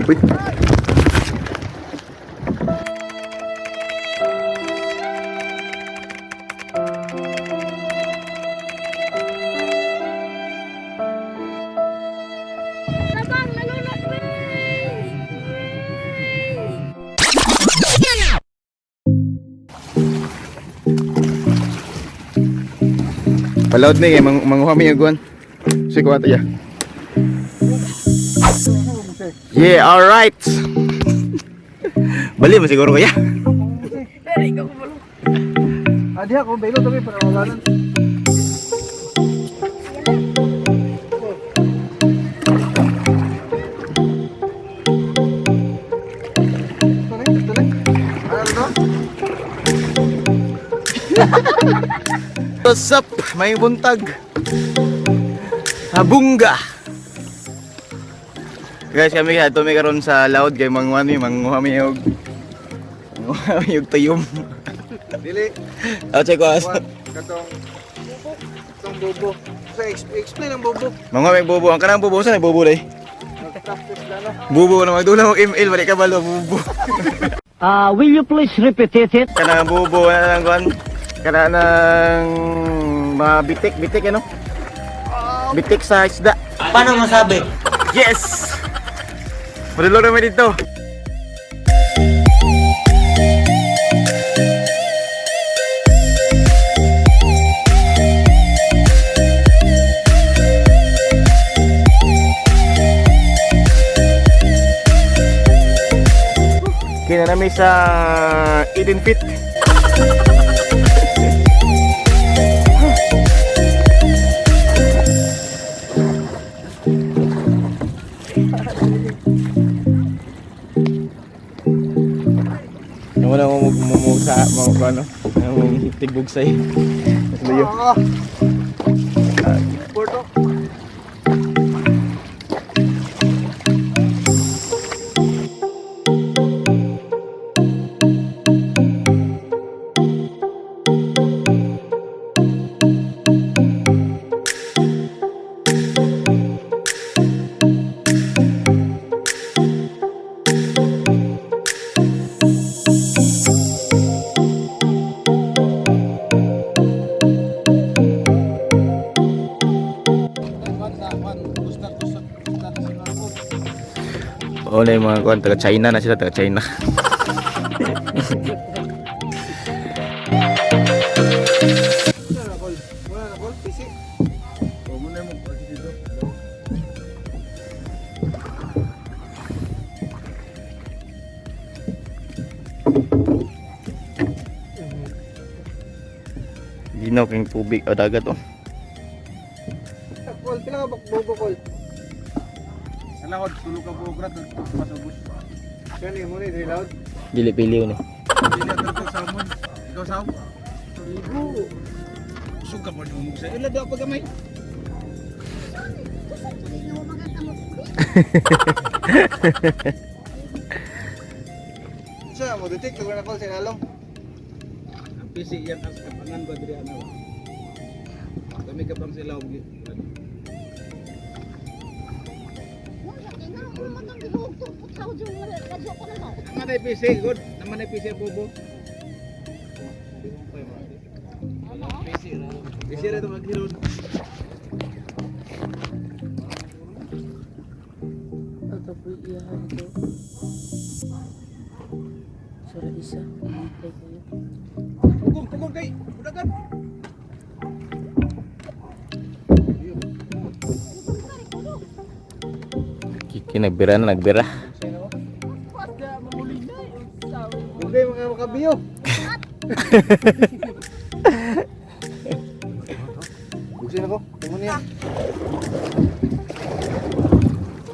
Uy. Tabang, nalunod, Palaod na yung manguha mo yung guwan. Sige, kuha tayo. Yeah, alright. Bali mo siguro kaya. Adi ako, belo tapi perawalan. What's up? May buntag. Habungga. Guys, kami karon sa laod kay manguha mi og tuyom. Dili. Check ko as. Katong bobo. Sa explain ang bobo. Manguha mi bubo. Ang kanang bubo sa bubo dai. Practice lang na. Bubo na magdula og email balik ka balo bubo. Will you please repeat it? Kanang bubo na lang kuan. Kanang mga bitik ano? Bitik sa isda. Paano masabi? Yes! Padulong naman dito. Kina namin sa Eden Pit. Wala mo sa ano, tigbugsay. Layo. Porto. Oo na yung mga kuwan, taga China na sila, taga China. Wala na call, PC. O muna mo pagi dito. Ginaw kayong tubig o dagat oh. Call, pila ka bobo call. Salahod, tulog ka prograt at patubos. Kani mo ni reload. Dili-piliw ni. Dili ka salmon. Ikaw sa Ibu. Suka mo ni umog sa ila daw pagamay. Sa mo detect ko na call sa lalong. Ang PC yan as kapangan ba diri ano. Kami ka bang sila og naman ay PC, good. Naman ay PC bobo. PC ra to maghirod. Ito po iyahan ko. Sura isa. Hintay kayo. Pugong kay. Budagan. Kiki nagbira na nagbira. Hindi mga makabiyo. Buksin ako. Tingnan niya.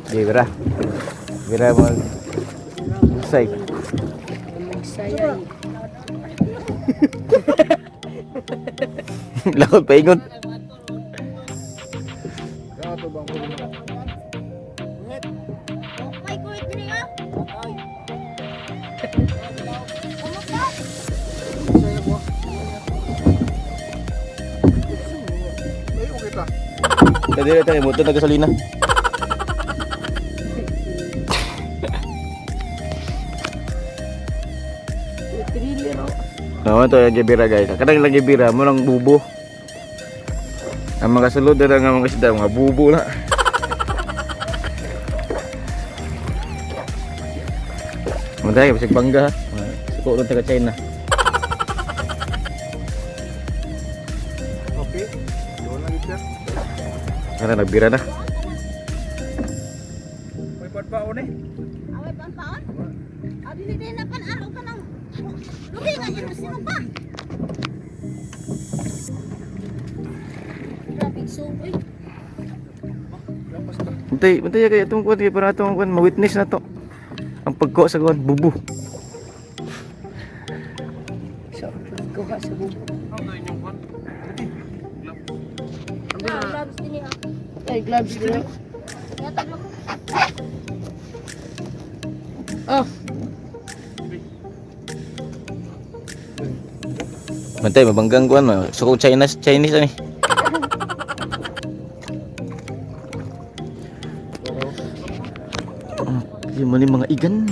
Okay, bira. Bira mo. Say. Magsayay. Lakot pa ingon. Kaya to bang kulo. May kuwit din nga. Saya mo. Ay, okay ta. Tadi tayo mo to nagasolina. No, ito lagi bira guys. Kadang lagi bira mo lang bubo. Ang mga sulod na nga mga isda, mga bubo na. Matay, bisig bangga. Suko ron taga China. Okay. Doon lang siya. Karena nagbira na. May padbaon eh. Away pampaon? Abi ni din napan araw ka nang. Lubi nga yun sino pa? Grabe suoy. Bantay kaya itong kuwan kaya para itong kuwan ma-witness na to. Ang pagko sa kuwan bubo. So, kuha sa bubo. Ang dahil yung kwan. Gloves din ako. Ay, gloves din. Yata mo. Oh, Bantay mabanggang kuwan ma. Suko Chinese ani. Yung mga igan.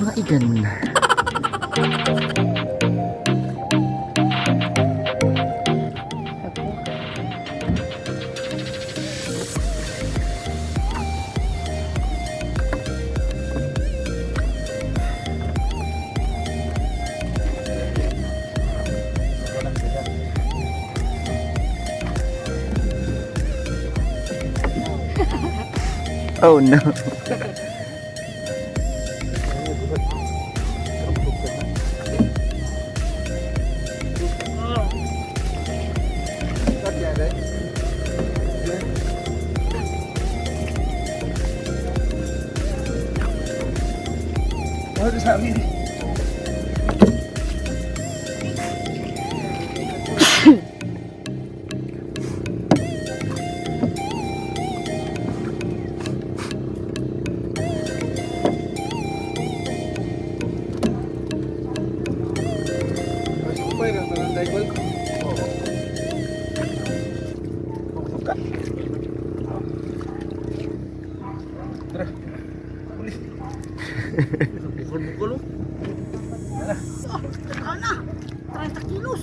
Oh no. Oh, itu sa amin. Mas upay ka tanang daigol. Tara. Pulis. Bukol-bukol. Ana. 30 kilos.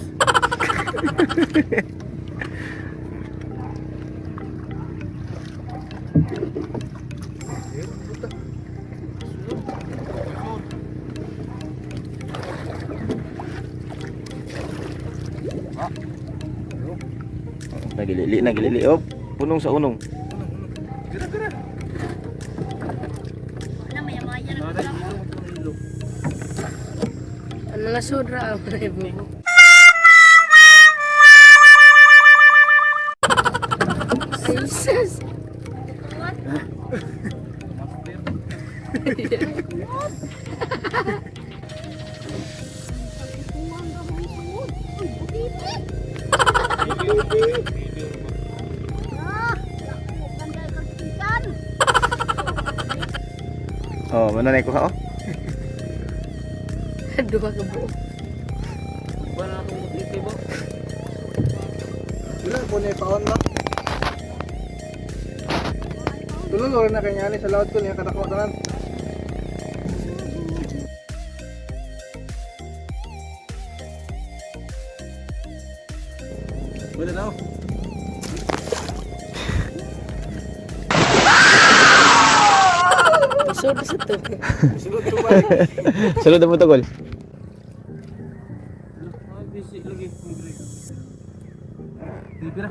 Nagilili. Oh, punong sa unong. Gara-gara. Ana maya-maya na Ada pala. ilo. ang mga sudra ang mga bubo. Ay, sus. Kuwang ka mo suod. Uy, butiti. Ah, ako kanday kang tikan. Oh, mana na ko ha? Oh. Dua ka buo. Wala akong butiti ba? Wala po na ipaon ba? Tulog na kanya ni sa laot ko niya kadako tanan. Wala na. Sud sa to. Sulod to ba? Salud mo to gol. Ay, busy lagi. Tibira.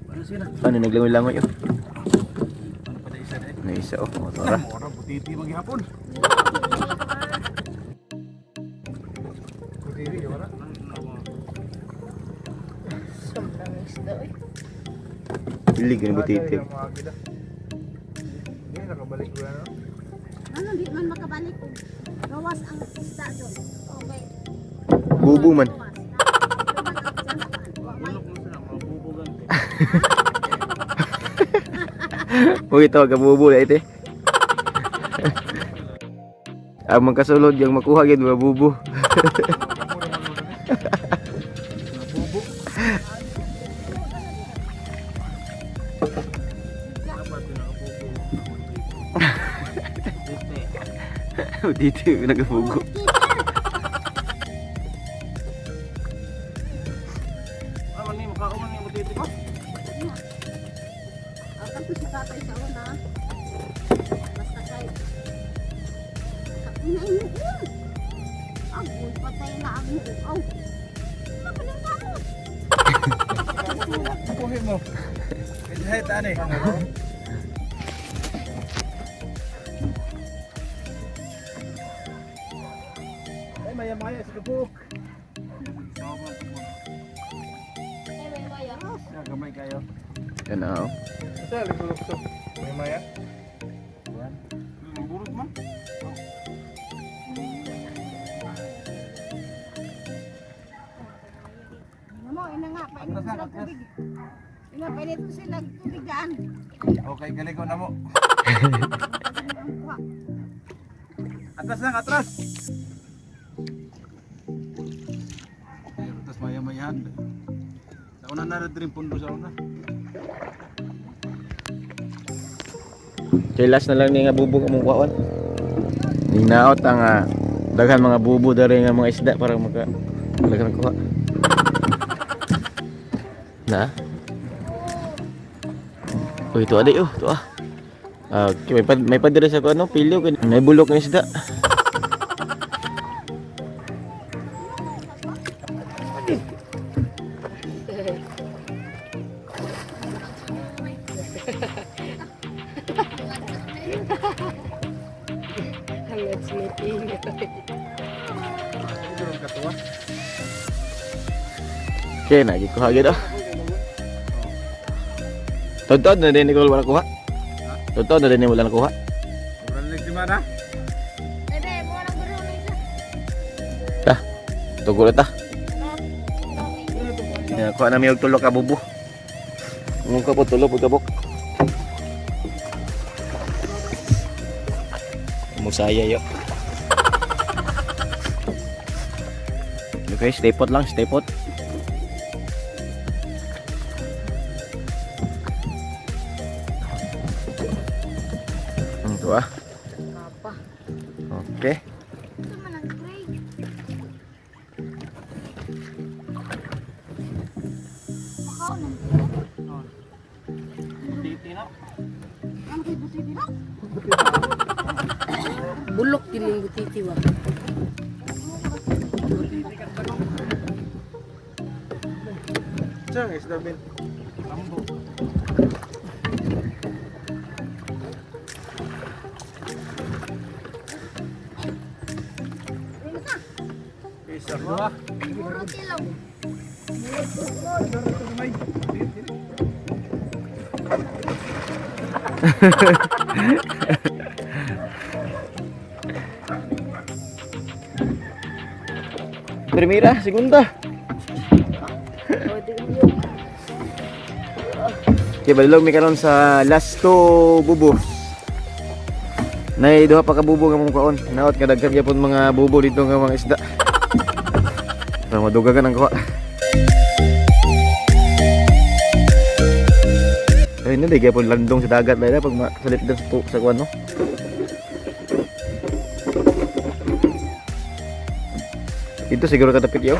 Ano sila? Ano naglangoy-langoy yo? Ano pa na isa na eh? May isa oh, motora. Orang butiti maghapon. Butiti wala. Sobrang isda oy. Ilig ni butiti. Hindi nakabalik ko na. Ano di man makabalik ko. Gawas ang isda doon. Okay. Bubo man. Gawas. Bulok mo sila mga bubugan. Uy, ito gabubo na ite. Ang magkasulod yung makuha gyud mga bubo. Dito nagabugo. inainit yun. Agoy, patay na ang mukaw. Ano pa ng gamot? Kuhin mo. Kahit ani. Ay, maya-maya sa kabuk. Gamay kayo. Yan na, oh. Sa lulukso. Maya-maya. Yan. Burot man. Ano mo, ina nga, painit sila tubig. Ina, painit sila tubig daan. Okay, galing ko na mo. Atras lang, atras. Ayun, atras maya-mayahan. Sa una na rin pundo sa una. Kay last na lang ni nga bubog among kuan. Ninaot ang daghan mga bubo dari nga mga isda para maka daghan kuha. Na? Oh, ito aday oh, ito ah. Okay, may padre sa ano, pilyo, may bulok ng isda. Hanggang siniting. Okay, nagikuha gid oh. Totoo na din ko wala kuha. Totoo na din wala nakuha. Mura na si Mana. Bebe, mo na guro na isa. Ta. Tugo ta. Ya, kuha na mi og tulo ka bubo. Ngong ka po tulo pud kabok. Musaya yo. Okay, stay put lang, stay put. Ito ah. Apa? Okay. Ito man ang break. Makaw na. Titi na. Ano kayo buti dito? Bulok din yung butiti wa. Saan is David? Lambo. Isa dua. Puro tilaw. Primera, segunda. Okay, balilog mi karon sa last two bubos. Nay duha pa ka bubo nga mong kaon. Naot nga daghan gyapon mga bubo dito nga mga isda. Para madugagan ang kuha. Ay, hindi gyapon landong sa dagat dahil pag masalit din sa kuan no. Itu siguro katapik yo.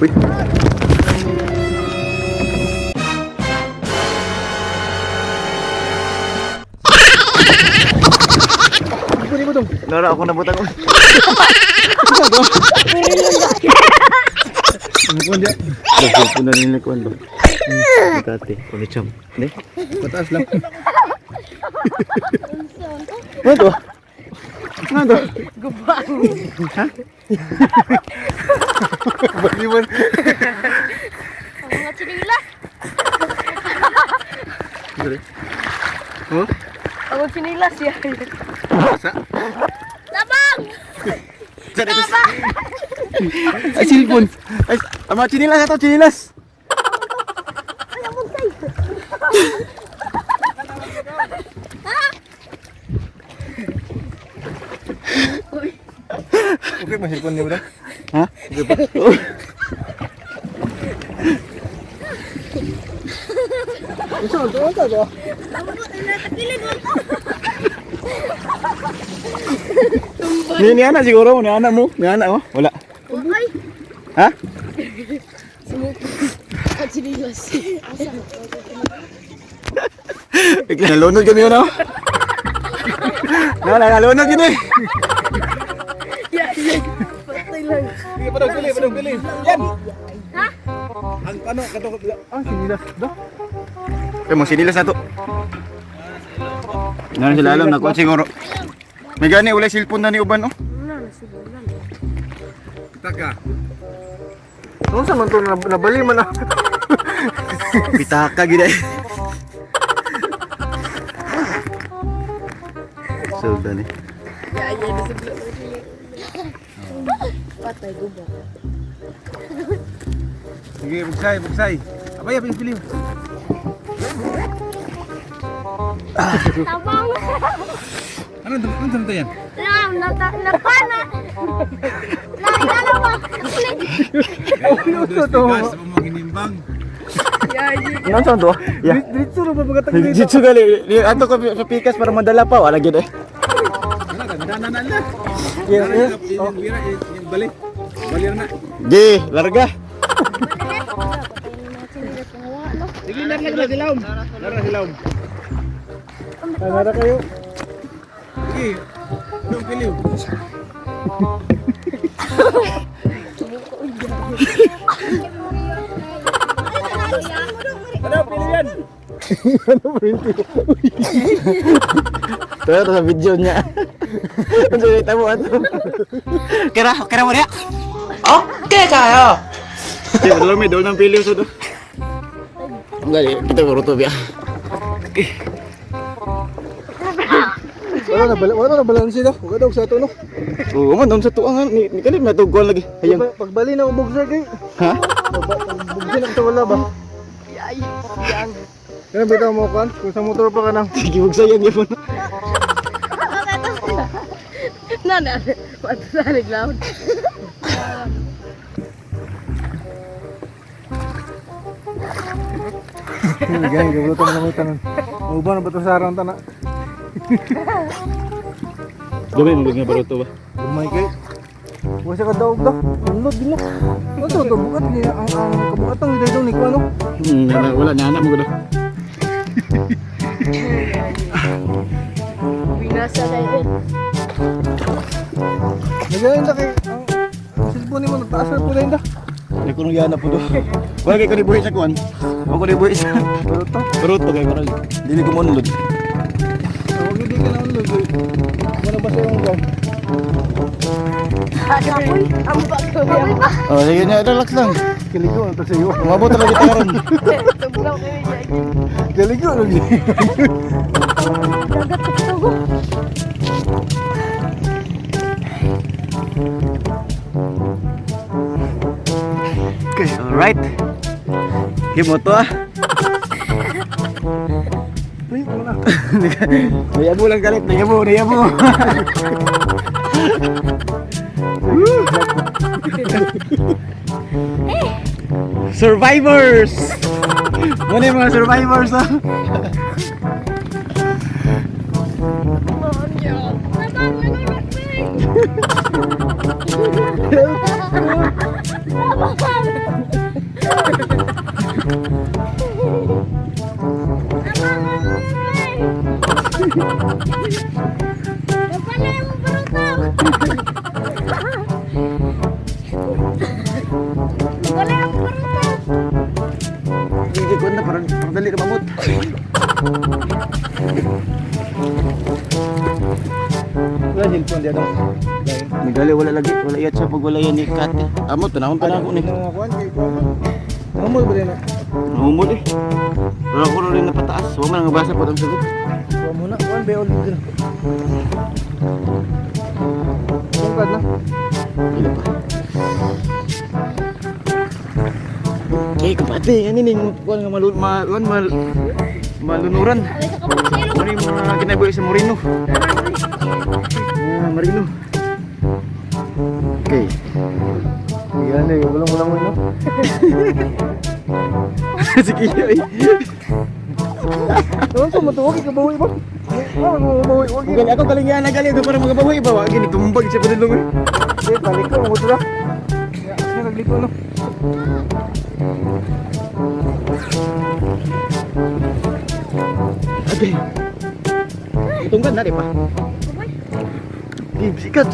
Uy. Nora ako nabutang. Kuan dia. Dah pun dari ni kuan ba. Dekati, kuan cham. Ni. Pataas lang. Ano? Ano? Gubang. Ha? Baliwan. Ang mga chinila. Oh? Ang mga chinila siya. Sa. Labang! Ay, silpon. Ay, ama chinilas ato, chinilas. Okay ba silpon niyo ba? Ha? Okay pa. Isa to to. Ako, ina, takilid mo to. Ni anak siguro, ni anak mo, ni anak mo. Wala. Ay! Ha? At sinilas. Bigla nalunod kami yun, oh. Nalunod yun, eh. Patay lang. Sige, padong pili. Yan. Ha? Ang ano, kato, sinilas. Do. Kaya mo sinilas na to. Nga sila alam, nakuha siguro. May gani, wala cellphone na ni Uban, oh. Taka. Ano sa man to nabali man ah. Pitaka gid eh. So dali. Ya, di sebelah. Patay gubak. Sige, bugsay. Abay, pili. Tabang. Ano to yan? Napana. Dalawa. Ito to. Sa mga ginimbang. Ano sa to? Ya. Dito na babagatag Jitsu gali. Ato ko sa pikas para madala pa wala gid eh. Ano ka? Dananan na. Yes. Yung wira, yung balik. Balir na. Gi, larga. Sige, lara silaw. Nara kayo. Sige. Yung piliw. Ano, piliw yan? Ano berhenti? Tuh sa video niya. Ano kita mo ato? Kira mo dia. Oke kayo. Sige, dulu may dol ng piliw sa to. Enggak, kita baru tuh ya. Wala na balansi daw. Huwag daw sa ito, no? Oo, man doon sa tuangan ni kanil may tugol lagi. Hayang. Pagbali na ubog sa kay. Ha? Bugsin ang wala ba? Ay, yang. Kaya bitaw mo kan? Kung sa motor pa ka nang. Sige, wag sayang yun. Nana, matasalig lang. Ganyan, gabulutan mo naman tanan. Uba na ba ito sa araw ang tanan? Gabi mo nga baru to ba? Gumay kay. Huwag siya ka daog daw. Unod din mo. Ano ito? Bukat niya. Ang kabukatang nila daw ni ko ano? Wala na anak mo gado. Binasa na yun. Nagayin na kay. Ang cellphone ni mo nagtaas na po na yun da. Ay kuno yana po do. Wala kay ko ni buhi sa kuan. Ako ni buhi sa. Baruto. Baruto kay karon. Dili ko monlod. Huwag hindi ka na unod. Wala ba siya yung ugaw? Apoy, ang bagay pa. Oh, sige na, relax lang. Kaligo na ito sa iyo. Umabot talaga kita karon. Tugnaw kayo dyan. Kaligo na niya. Dagat sa tugo. Okay, alright. Himo to ah. Wait mo na. Nayabo lang galit, nayabo. Survivors! Muna yung mga survivors ah. Hindi ko na, parang dali ka mamut. Wala cellphone dia daw. Nagali, wala lagi. Wala iyat siya pag wala yan ni Kate. Amot, tanahon pa na ako ni. Mga kuan kay kuan. Namol ba din na? Nahumod eh. Wala ko rin napataas. Huwag man nangabasa po ang sagot. Kuan muna, kuan be all din. Tungkad na. Hindi pa. Okay, kapati. Yan yun yung malunuran. Ano yung mga kinabuhi sa Moreno. Marino. Okay. Yan eh, ulang-ulang mo no. Sige, eh. Ano sa matuwag ikabawi ba? Gani ako kalingan na gali do para magabawi ba? Wa gini tumbag siya padulong eh. Sige, balik ko mo dira. Ya, nagliko no. Ade. Itunggan na di pa. Gib, sikat.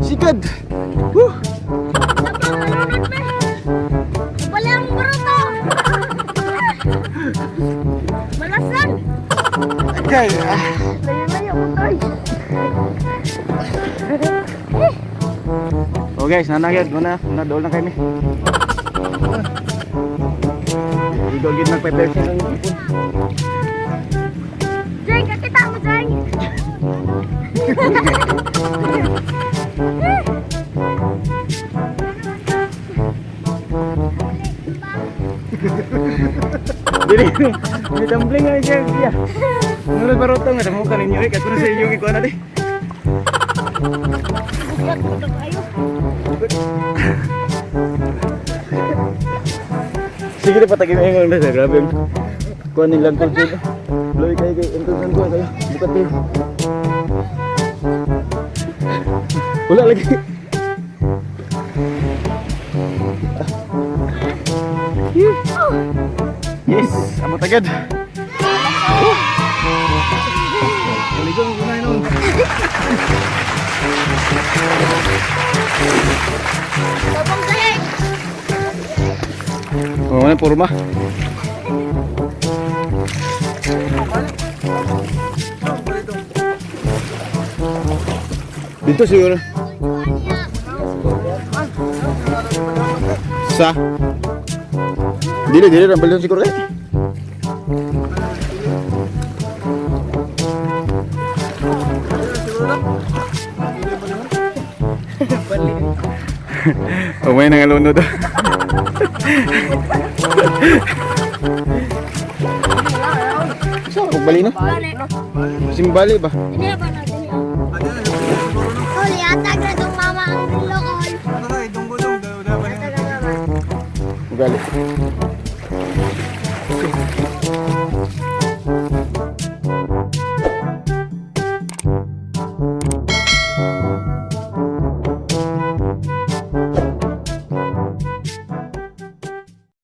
Sikat. Wala ang bruto. Malasan. Okay. Layo-layo mo tayo. Oh guys, nanagad muna. Nadol na kami. Idol gid nagpe-prepare sa ipon. Jay, kakita mo, Jay. Jadi, ini tumbling aja dia. Menurut barotong ada mau kan ini kat terus yung ikuan tadi. Bukan, bukan, ayo. Sige na patagin mo yung nasa grabe yung kuha nilang control. Loy kayo kayo, intusan ko kayo. Bukat kayo. Wala lagi. Yes, abot agad. Kaligong kunain nun. Babang Jay. Oh, ano porma? Dito siguro. Sa. Dili rambal doon siguro kayo. Umay nang alunod. Saan kung bali no? Simbali ba? Ini apa natin yun? Oh, lihatag na itong mama ang lokal. Ano na, idong-gulong. Ugali.